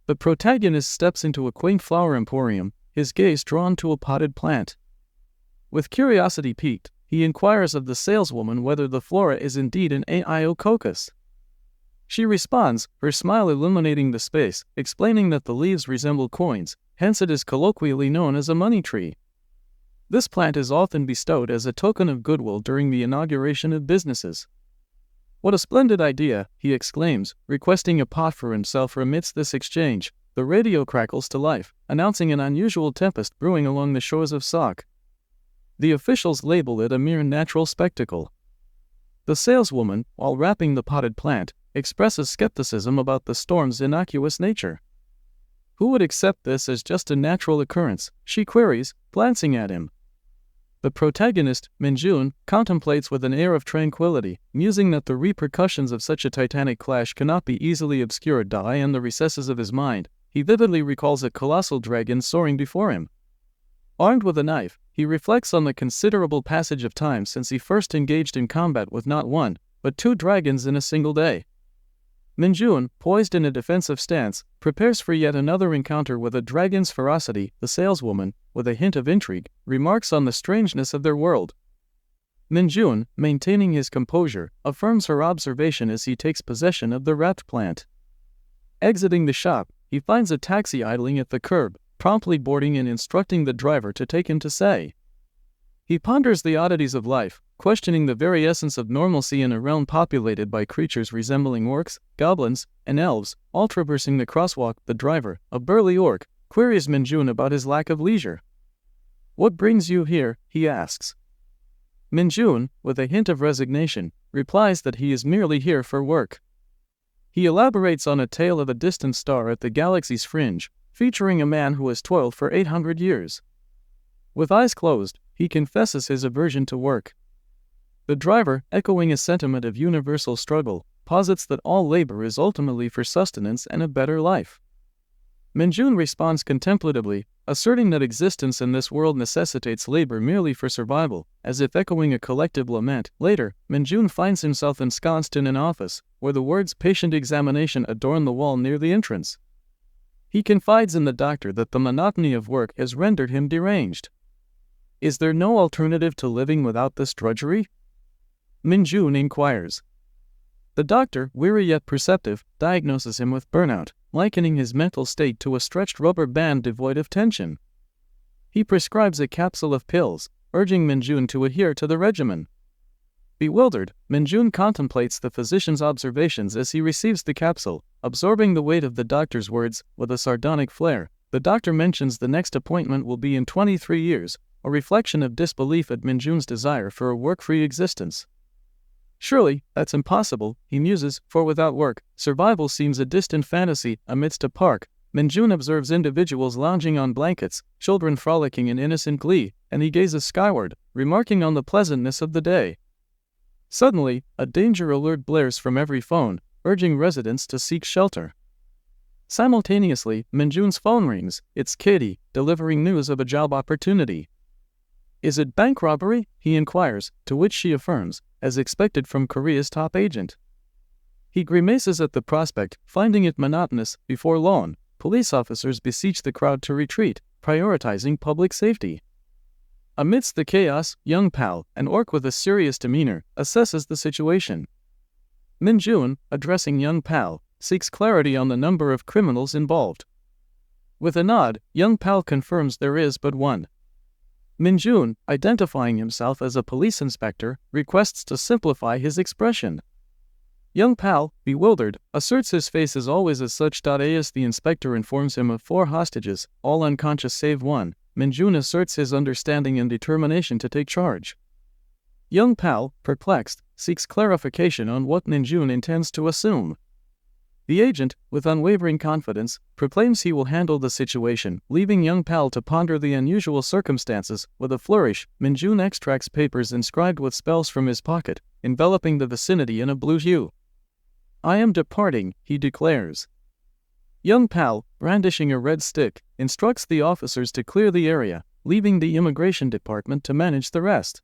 The protagonist steps into a quaint flower emporium, his gaze drawn to a potted plant. With curiosity piqued, he inquires of the saleswoman whether the flora is indeed an Aiococcus. She responds, her smile illuminating the space, explaining that the leaves resemble coins, hence it is colloquially known as a money tree. This plant is often bestowed as a token of goodwill during the inauguration of businesses. "What a splendid idea," he exclaims, requesting a pot for himself. Amidst this exchange, the radio crackles to life, announcing an unusual tempest brewing along the shores of Sok. The officials label it a mere natural spectacle. The saleswoman, while wrapping the potted plant, expresses skepticism about the storm's innocuous nature. "Who would accept this as just a natural occurrence?" she queries, glancing at him. The protagonist, Minjun, contemplates with an air of tranquility, musing that the repercussions of such a titanic clash cannot be easily obscured. In the recesses of his mind, he vividly recalls a colossal dragon soaring before him. Armed with a knife, he reflects on the considerable passage of time since he first engaged in combat with not one, but 2 dragons in a single day. Minjun, poised in a defensive stance, prepares for yet another encounter with a dragon's ferocity. The saleswoman, with a hint of intrigue, remarks on the strangeness of their world. Minjun, maintaining his composure, affirms her observation as he takes possession of the wrapped plant. Exiting the shop, he finds a taxi idling at the curb, promptly boarding and instructing the driver to take him to Sei. He ponders the oddities of life, questioning the very essence of normalcy in a realm populated by creatures resembling orcs, goblins, and elves. All traversing the crosswalk, the driver, a burly orc, queries Minjun about his lack of leisure. "What brings you here?" he asks. Minjun, with a hint of resignation, replies that he is merely here for work. He elaborates on a tale of a distant star at the galaxy's fringe, featuring a man who has toiled for 800 years. With eyes closed, he confesses his aversion to work. The driver, echoing a sentiment of universal struggle, posits that all labor is ultimately for sustenance and a better life. Minjun responds contemplatively, asserting that existence in this world necessitates labor merely for survival, as if echoing a collective lament. Later, Minjun finds himself ensconced in an office, where the words "patient examination" adorn the wall near the entrance. He confides in the doctor that the monotony of work has rendered him deranged. "Is there no alternative to living without this drudgery?" Minjun inquires. The doctor, weary yet perceptive, diagnoses him with burnout, likening his mental state to a stretched rubber band devoid of tension. He prescribes a capsule of pills, urging Minjun to adhere to the regimen. Bewildered, Minjun contemplates the physician's observations as he receives the capsule, absorbing the weight of the doctor's words. With a sardonic flair, the doctor mentions the next appointment will be in 23 years, a reflection of disbelief at Minjun's desire for a work-free existence. "Surely, that's impossible," he muses, for without work, survival seems a distant fantasy. Amidst a park, Minjun observes individuals lounging on blankets, children frolicking in innocent glee, and he gazes skyward, remarking on the pleasantness of the day. Suddenly, a danger alert blares from every phone, urging residents to seek shelter. Simultaneously, Minjun's phone rings. It's Katie, delivering news of a job opportunity. "Is it bank robbery?" he inquires, to which she affirms, as expected from Korea's top agent. He grimaces at the prospect, finding it monotonous. Before long, police officers beseech the crowd to retreat, prioritizing public safety. Amidst the chaos, young Pal, an orc with a serious demeanor, assesses the situation. Minjun, addressing young Pal, seeks clarity on the number of criminals involved. With a nod, young Pal confirms there is but one. Minjun, identifying himself as a police inspector, requests to simplify his expression. Young Pal, bewildered, asserts his face is always as such. As the inspector informs him of 4 hostages, all unconscious save one, Minjun asserts his understanding and determination to take charge. Young Pal, perplexed, seeks clarification on what Minjun intends to assume. The agent, with unwavering confidence, proclaims he will handle the situation, leaving young Pal to ponder the unusual circumstances. With a flourish, Minjun extracts papers inscribed with spells from his pocket, enveloping the vicinity in a blue hue. "I am departing," he declares. Young Pal, brandishing a red stick, instructs the officers to clear the area, leaving the immigration department to manage the rest.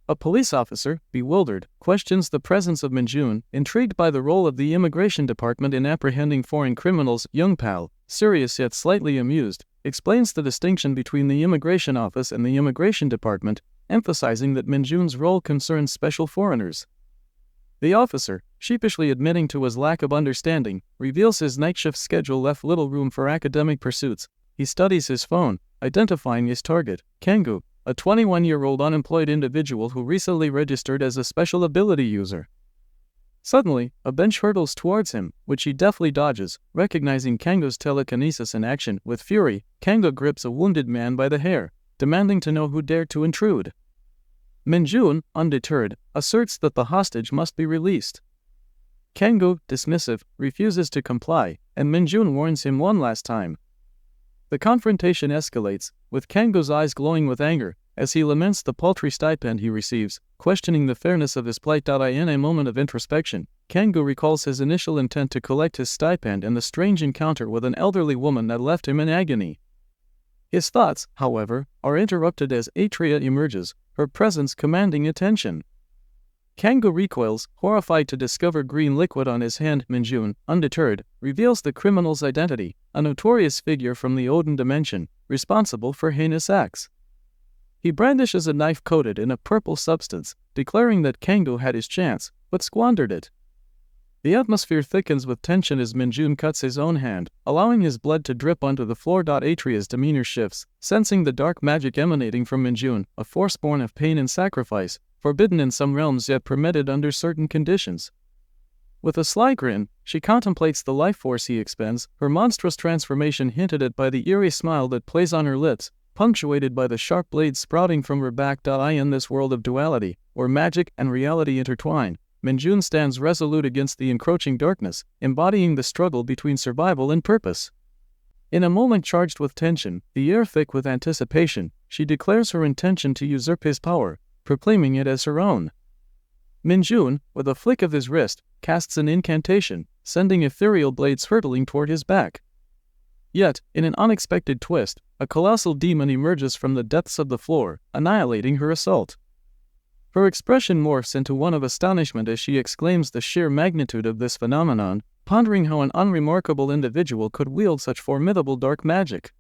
A police officer, bewildered, questions the presence of Minjun, intrigued by the role of the immigration department in apprehending foreign criminals. Young Pal, serious yet slightly amused, explains the distinction between the immigration office and the immigration department, emphasizing that Minjun's role concerns special foreigners. The officer, sheepishly admitting to his lack of understanding, reveals his night shift schedule left little room for academic pursuits. He studies his phone, identifying his target, Kangoo, a 21-year-old unemployed individual who recently registered as a special ability user. Suddenly, a bench hurtles towards him, which he deftly dodges. Recognizing Kangoo's telekinesis in action, with fury, Kangoo grips a wounded man by the hair, demanding to know who dared to intrude. Minjun, undeterred, asserts that the hostage must be released. Kangoo, dismissive, refuses to comply, and Minjun warns him one last time. The confrontation escalates, with Kangoo's eyes glowing with anger, as he laments the paltry stipend he receives, questioning the fairness of his plight. In a moment of introspection, Kangoo recalls his initial intent to collect his stipend and the strange encounter with an elderly woman that left him in agony. His thoughts, however, are interrupted as Atria emerges, her presence commanding attention. Kangoo recoils, horrified to discover green liquid on his hand. Minjun, undeterred, reveals the criminal's identity, a notorious figure from the Odin dimension, responsible for heinous acts. He brandishes a knife coated in a purple substance, declaring that Kangoo had his chance, but squandered it. The atmosphere thickens with tension as Minjun cuts his own hand, allowing his blood to drip onto the floor. Atria's demeanor shifts, sensing the dark magic emanating from Minjun, a force born of pain and sacrifice, forbidden in some realms yet permitted under certain conditions. With a sly grin, she contemplates the life force he expends, her monstrous transformation hinted at by the eerie smile that plays on her lips, punctuated by the sharp blades sprouting from her back. In this world of duality, where magic and reality intertwine, Minjun stands resolute against the encroaching darkness, embodying the struggle between survival and purpose. In a moment charged with tension, the air thick with anticipation, she declares her intention to usurp his power, proclaiming it as her own. Minjun, with a flick of his wrist, casts an incantation, sending ethereal blades hurtling toward his back. Yet, in an unexpected twist, a colossal demon emerges from the depths of the floor, annihilating her assault. Her expression morphs into one of astonishment as she exclaims the sheer magnitude of this phenomenon, pondering how an unremarkable individual could wield such formidable dark magic.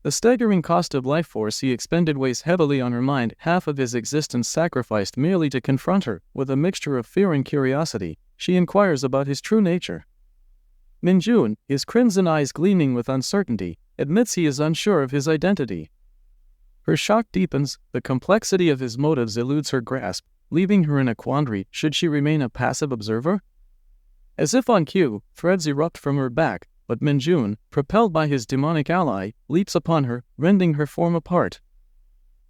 The staggering cost of life force he expended weighs heavily on her mind, half of his existence sacrificed merely to confront her. With a mixture of fear and curiosity, she inquires about his true nature. Minjun, his crimson eyes gleaming with uncertainty, admits he is unsure of his identity. Her shock deepens, the complexity of his motives eludes her grasp, leaving her in a quandary. Should she remain a passive observer? As if on cue, threads erupt from her back, but Minjun, propelled by his demonic ally, leaps upon her, rending her form apart.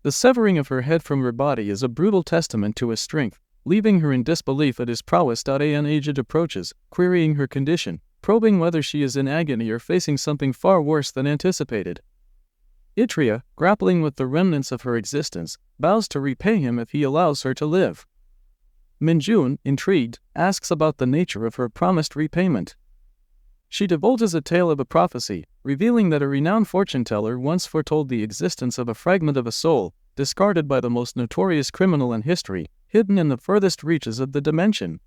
The severing of her head from her body is a brutal testament to his strength, leaving her in disbelief at his prowess. An agent approaches, querying her condition, probing whether she is in agony or facing something far worse than anticipated. Atria, grappling with the remnants of her existence, vows to repay him if he allows her to live. Minjun, intrigued, asks about the nature of her promised repayment. She divulges a tale of a prophecy, revealing that a renowned fortune-teller once foretold the existence of a fragment of a soul, discarded by the most notorious criminal in history, hidden in the furthest reaches of the dimension.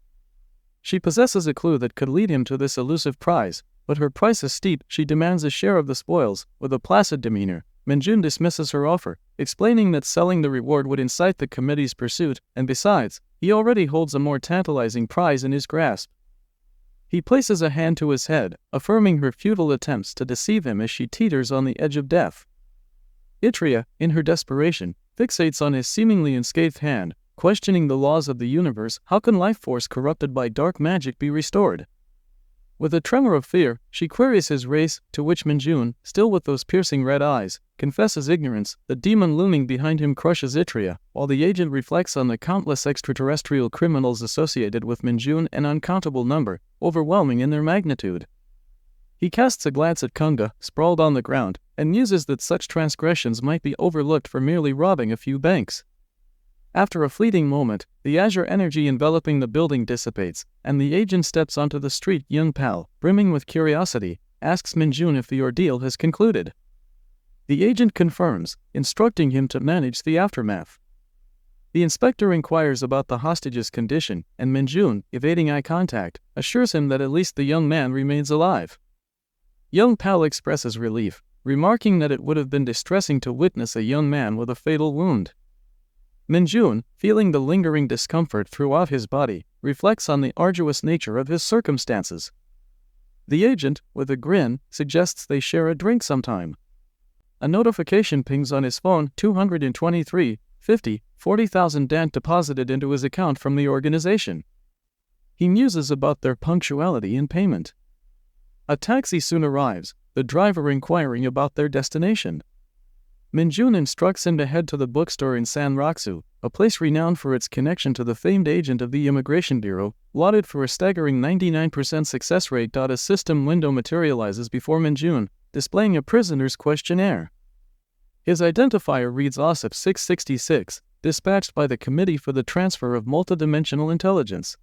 She possesses a clue that could lead him to this elusive prize, but her price is steep. She demands a share of the spoils. With a placid demeanor, Minjun dismisses her offer, explaining that selling the reward would incite the committee's pursuit, and besides, he already holds a more tantalizing prize in his grasp. He places a hand to his head, affirming her futile attempts to deceive him as she teeters on the edge of death. Atria, in her desperation, fixates on his seemingly unscathed hand, questioning the laws of the universe. How can life force corrupted by dark magic be restored? With a tremor of fear, she queries his race, to which Minjun, still with those piercing red eyes, confesses ignorance. The demon looming behind him crushes Atria, while the agent reflects on the countless extraterrestrial criminals associated with Minjun, an uncountable number, overwhelming in their magnitude. He casts a glance at Kunga, sprawled on the ground, and muses that such transgressions might be overlooked for merely robbing a few banks. After a fleeting moment, the azure energy enveloping the building dissipates, and the agent steps onto the street. Young Pal, brimming with curiosity, asks Minjun if the ordeal has concluded. The agent confirms, instructing him to manage the aftermath. The inspector inquires about the hostage's condition, and Minjun, evading eye contact, assures him that at least the young man remains alive. Young Pal expresses relief, remarking that it would have been distressing to witness a young man with a fatal wound. Minjun, feeling the lingering discomfort throughout his body, reflects on the arduous nature of his circumstances. The agent, with a grin, suggests they share a drink sometime. A notification pings on his phone, 40,000 dant deposited into his account from the organization. He muses about their punctuality in payment. A taxi soon arrives, the driver inquiring about their destination. Minjun instructs him to head to the bookstore in Sanraksu, a place renowned for its connection to the famed agent of the Immigration Bureau, lauded for a staggering 99% success rate. A system window materializes before Minjun, displaying a prisoner's questionnaire. His identifier reads OSIP 666, dispatched by the Committee for the Transfer of Multidimensional Intelligence.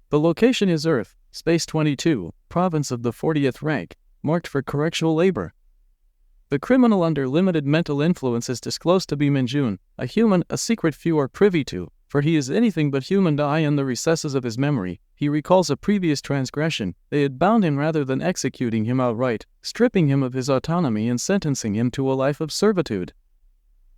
The location is Earth, Space 22, province of the 40th rank, marked for correctional labor. The criminal under limited mental influence is disclosed to be Minjun, a human, a secret few are privy to, for he is anything but human. In the recesses of his memory, he recalls a previous transgression. They had bound him rather than executing him outright, stripping him of his autonomy and sentencing him to a life of servitude.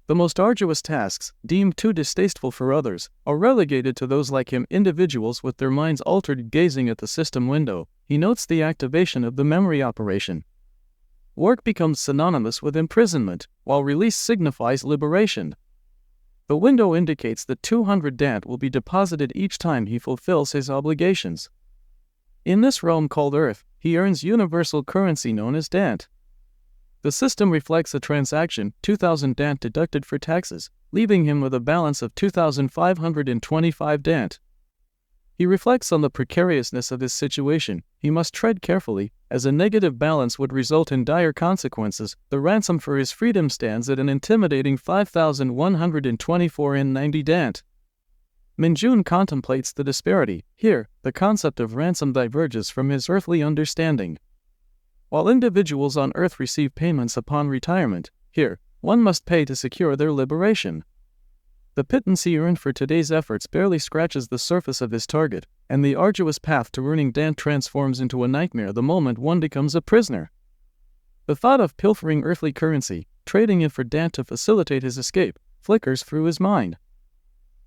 The most arduous tasks, deemed too distasteful for others, are relegated to those like him, individuals with their minds altered. Gazing at the system window, he notes the activation of the memory operation. Work becomes synonymous with imprisonment, while release signifies liberation. The window indicates that 200 dant will be deposited each time he fulfills his obligations. In this realm called Earth, he earns universal currency known as dant. The system reflects a transaction, 2,000 dant deducted for taxes, leaving him with a balance of 2,525 dant. He reflects on the precariousness of his situation. He must tread carefully, as a negative balance would result in dire consequences. The ransom for his freedom stands at an intimidating 5,124 dant. Minjun contemplates the disparity. Here, the concept of ransom diverges from his earthly understanding. While individuals on Earth receive payments upon retirement, here, one must pay to secure their liberation. The pittance he earned for today's efforts barely scratches the surface of his target, and the arduous path to earning dant transforms into a nightmare the moment one becomes a prisoner. The thought of pilfering earthly currency, trading it for dant to facilitate his escape, flickers through his mind.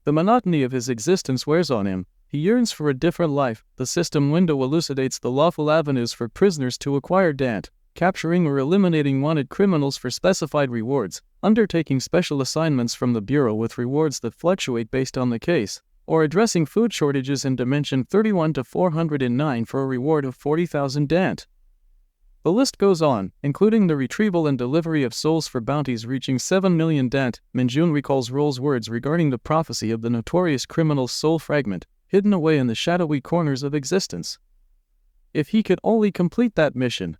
The monotony of his existence wears on him. He yearns for a different life. The system window elucidates the lawful avenues for prisoners to acquire dant, capturing or eliminating wanted criminals for specified rewards, undertaking special assignments from the Bureau with rewards that fluctuate based on the case, or addressing food shortages in Dimension 31 to 409 for a reward of 40,000 dant. The list goes on, including the retrieval and delivery of souls for bounties reaching 7 million dant. Minjun recalls Roll's words regarding the prophecy of the notorious criminal's soul fragment, hidden away in the shadowy corners of existence. If he could only complete that mission.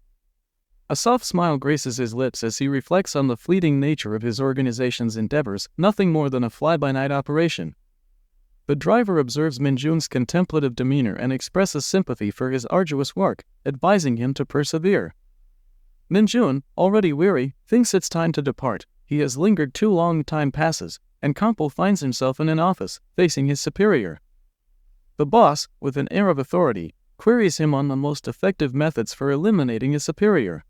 A soft smile graces his lips as he reflects on the fleeting nature of his organization's endeavors, nothing more than a fly-by-night operation. The driver observes Minjun's contemplative demeanor and expresses sympathy for his arduous work, advising him to persevere. Minjun, already weary, thinks it's time to depart. He has lingered too long. Time passes, and Kampo finds himself in an office, facing his superior. The boss, with an air of authority, queries him on the most effective methods for eliminating his superior.